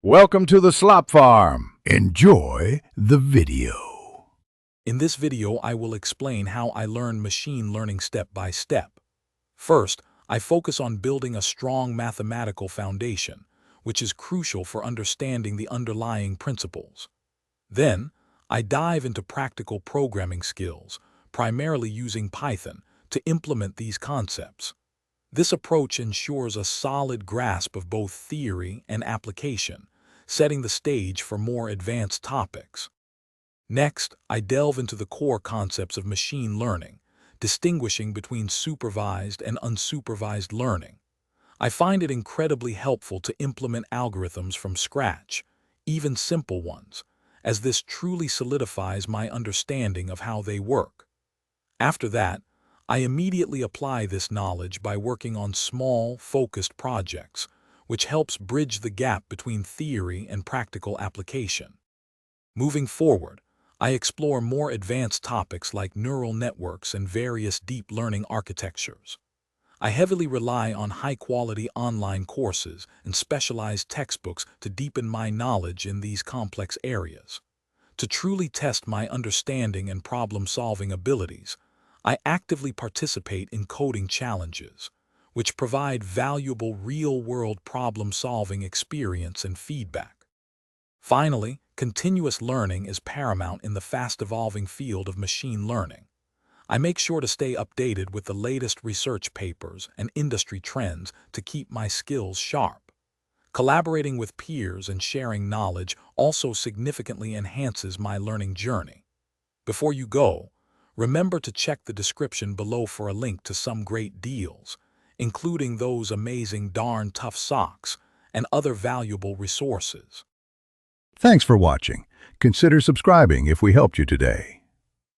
Welcome to the Slop Farm. Enjoy the video. In this video, I will explain how I learn machine learning step by step. First, I focus on building a strong mathematical foundation, which is crucial for understanding the underlying principles. Then, I dive into practical programming skills, primarily using Python, to implement these concepts. This approach ensures a solid grasp of both theory and application, setting the stage for more advanced topics. Next, I delve into the core concepts of machine learning, distinguishing between supervised and unsupervised learning. I find it incredibly helpful to implement algorithms from scratch, even simple ones, as this truly solidifies my understanding of how they work. After that, I immediately apply this knowledge by working on small, focused projects, which helps bridge the gap between theory and practical application. Moving forward, I explore more advanced topics like neural networks and various deep learning architectures. I heavily rely on high-quality online courses and specialized textbooks to deepen my knowledge in these complex areas. To truly test my understanding and problem-solving abilities, I actively participate in coding challenges, which provide valuable real-world problem-solving experience and feedback. Finally, continuous learning is paramount in the fast-evolving field of machine learning. I make sure to stay updated with the latest research papers and industry trends to keep my skills sharp. Collaborating with peers and sharing knowledge also significantly enhances my learning journey. Before you go, remember to check the description below for a link to some great deals, including those amazing darn tough socks and other valuable resources. Thanks for watching. Consider subscribing if we helped you today.